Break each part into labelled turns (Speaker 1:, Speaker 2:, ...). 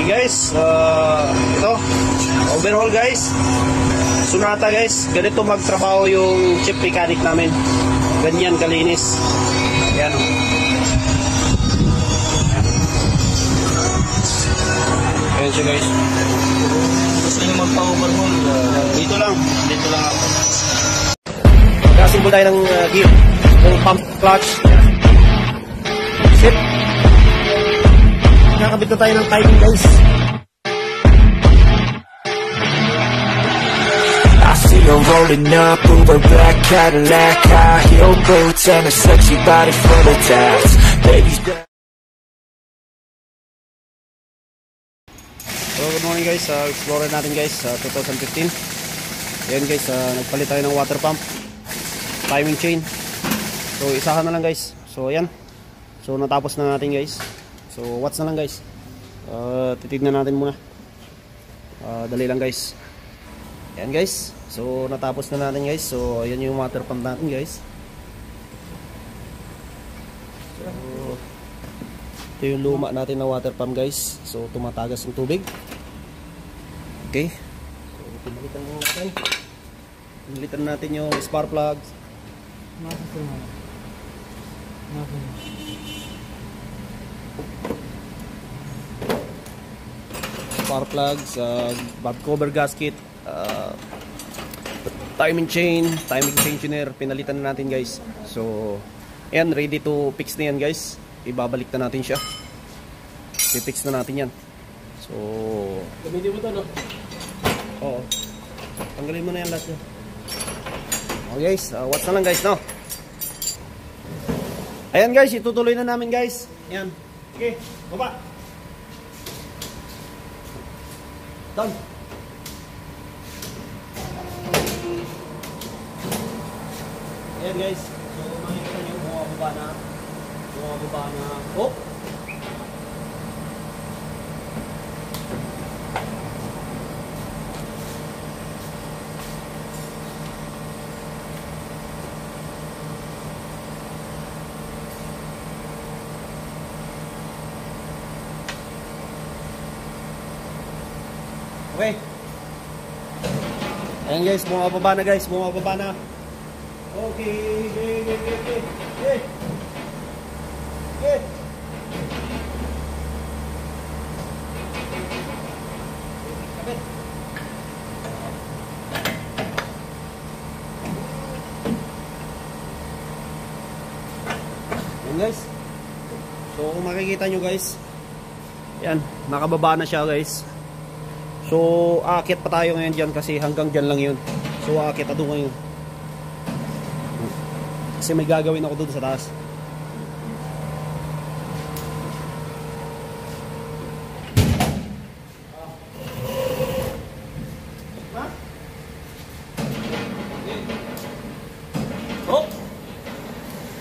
Speaker 1: Okay guys, ito, overhaul guys. Sonata guys, ganito magtrabaho yung chip mechanic namin. Ganyan kalinis. Ayan o. Ayan siya guys. Gusto nyo magpa-overhaul? Dito lang ako. Magkasimbol tayo ng gear. Yung pump clutch. Sit. Nakakabit na tayo ng timing guys.
Speaker 2: I see her rolling up, Uber black Cadillac, high heel boots and a sexy body full of tats. Baby's back.
Speaker 1: So good morning guys, explorer natin guys, 2015. Ayan guys, nagpalit tayo ng water pump, timing chain. So isahan na lang guys. So ayan, so natapos na natin guys. So watts na lang guys. Titignan natin muna. Dali lang guys. Ayan guys, so natapos na natin guys. So ayan yung water pump natin guys. So ito yung luma natin na water pump guys. So tumatagas yung tubig. Okay, so pinalitan natin. Pinalitan natin yung spark plugs. Spark plugs, valve cover gasket, timing chain chainer, pinalitan na natin guys. So ayan, ready to fix na yan guys. Ibabalik na natin siya. I-fix na natin yan. So gamitin mo ito no? Oo, tanggalin mo na yan lahat yan. Okay guys, watch na lang guys no? Ayan guys, itutuloy na namin guys. Ayan, okay, baba. Done. Ayan guys, so makikita nyo bumababa na. Oh! Okay. Ayan guys, bumababa na guys, bumababa na. Okay, okay. Kapit. Ayan guys. So kung makikita nyo guys, yan, nakababa na siya guys. So aakyat pa tayo ngayon dyan kasi hanggang dyan lang yun. So aakyat na doon ngayon kasi may gagawin ako doon sa taas. Oh!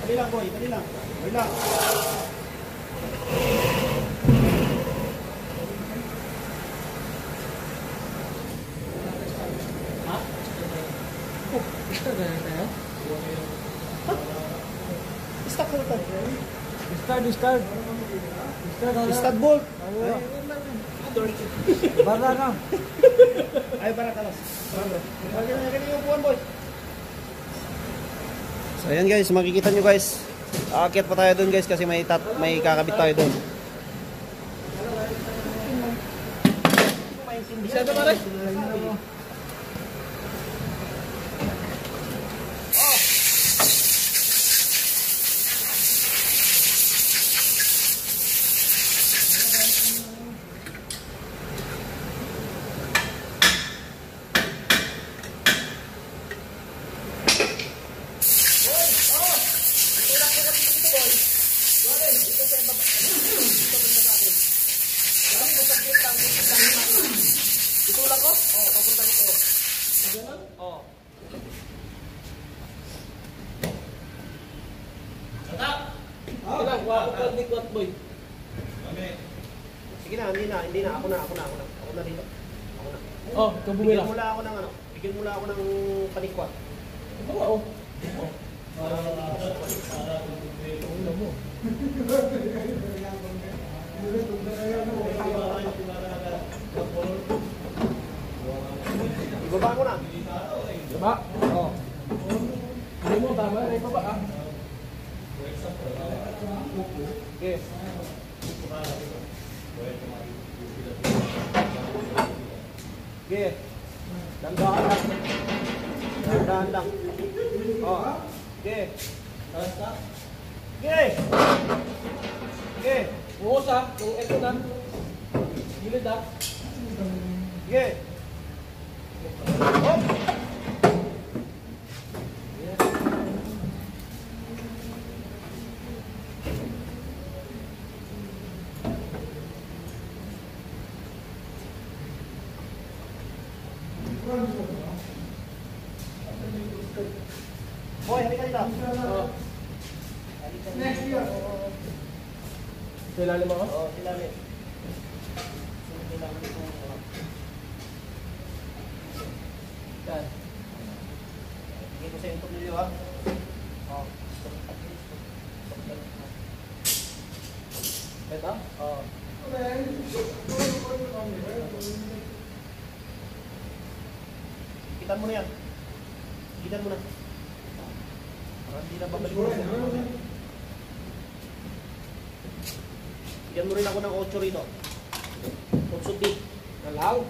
Speaker 1: Dali lang boy, dali lang. Dali lang. Start bolt.
Speaker 3: Bara na.
Speaker 1: Ay para kalas. So ayan guys, makikita nyo guys. Aakyat pa tayo doon guys kasi may kakabit tayo doon. Masyado pare. Itulak ko? Oo, papunta nito. Ganun? Oo. Sata! Ilang, wakot ni Kwat Boy. Sige na, hindi na. Ako na dito. Ako na.
Speaker 3: Oh, kabumi lang.
Speaker 1: Bigyan mula ako ng panikwat.
Speaker 3: Oo.
Speaker 1: Baba mo na.
Speaker 3: Baba? Oo. Hindi mo, tama. Ay, baba ah. Okay. Okay. Dandahan lang. Dandahan lang. Oh. Okay. Okay. Okay. Buhos ah. Kung ito na. Gilid ah. Okay. Hop. Boy, halika dito. Next year. Silalim ako? Oo, silalim. Yan. Bigay ko sa yung tumilyo ha. Oo. Ito? Oo. Kitan mo na yan. Kitan mo na. Hindi na babalik mo. Bigyan mo rin ako ng 8 rito. 8 di. Nalaw.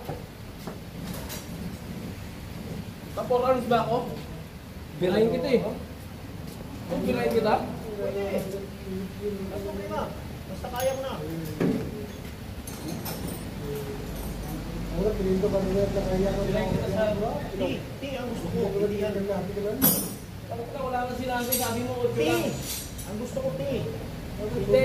Speaker 3: Tapos runs ba ako? Birahin kita eh. Birahin kita? Basta okay na. Basta kaya mo na. Birahin kita sa... Ti, ang gusto ko. Hindi yan. Tapos na, wala na sinabi. Sabi mo, Ti! Ang gusto ko, Ti! Hindi!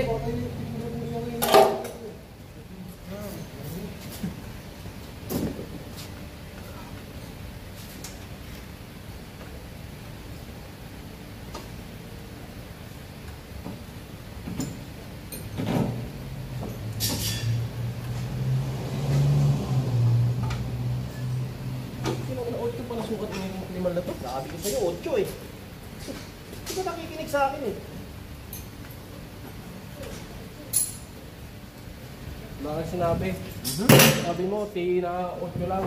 Speaker 3: Sino ko na 8 pala sukat mo yung liman na to? Sabi ko sa'yo, 8 eh. Hindi ka nakikinig sa akin eh. Bakit sinabi? Sabi mo, na 8 lang.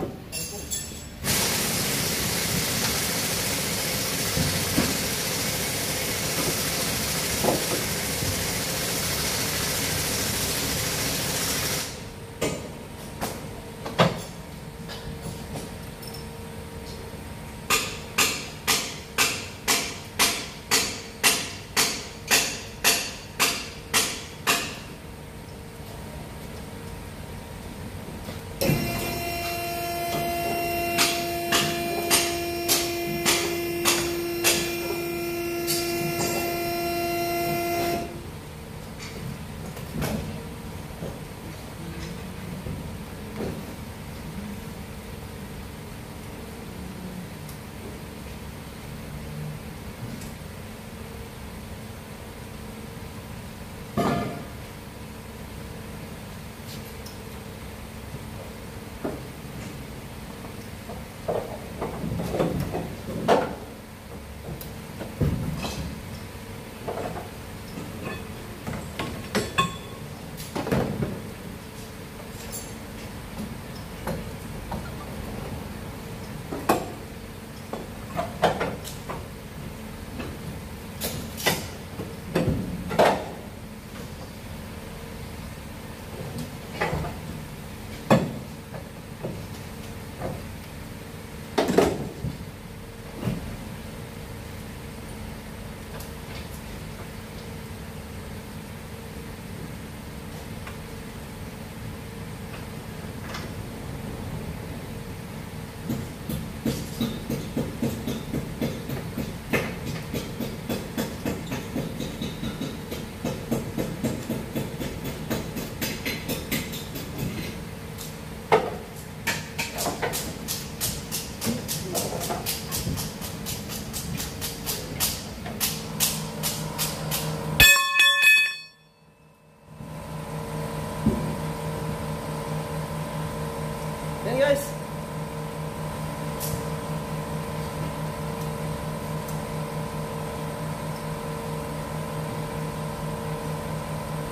Speaker 3: Yan guys.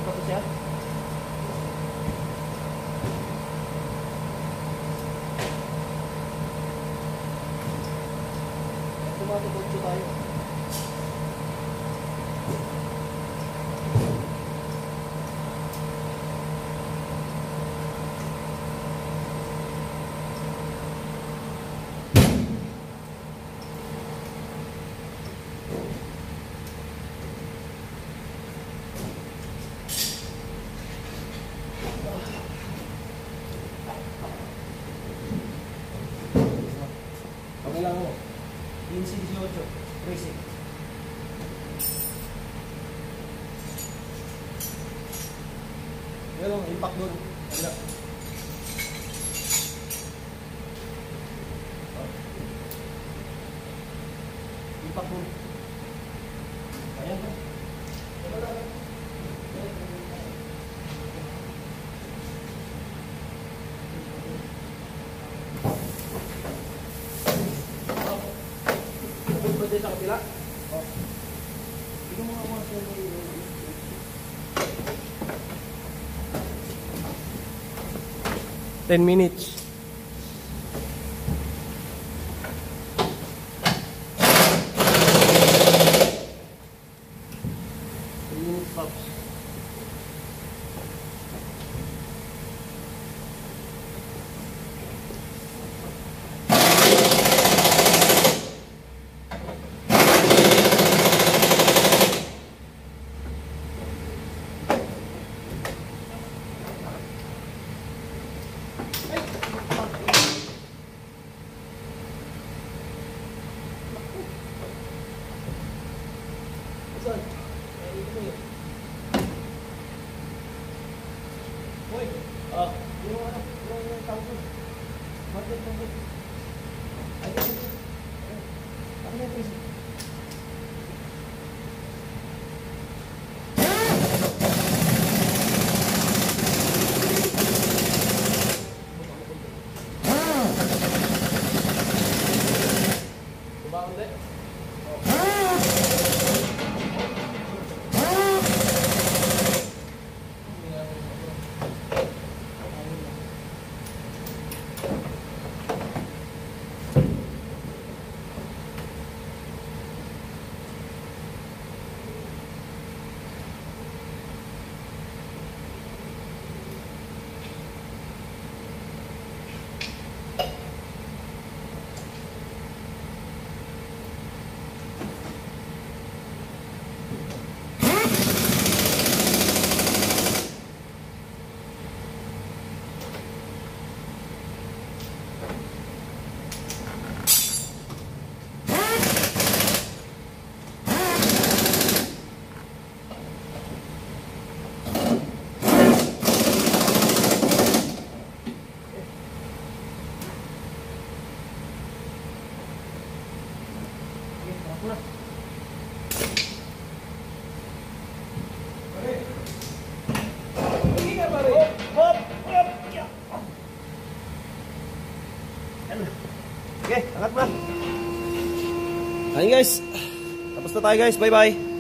Speaker 3: Tapos yan.
Speaker 1: matututso tayo.
Speaker 3: Lang mo. 15-18. Racing. Yan ang impact doon. Wala. Impact doon. Ayan ba? Pwede sa kapila? Oh. Ito mga mga sa 10 minutes. Pops. Hoy, yung ano, yung tawag. Market mo. Ay, ano yung prison? Kumaon din?
Speaker 1: Okay, angat mo na. Ayun guys. Tapos na tayo guys. Bye bye.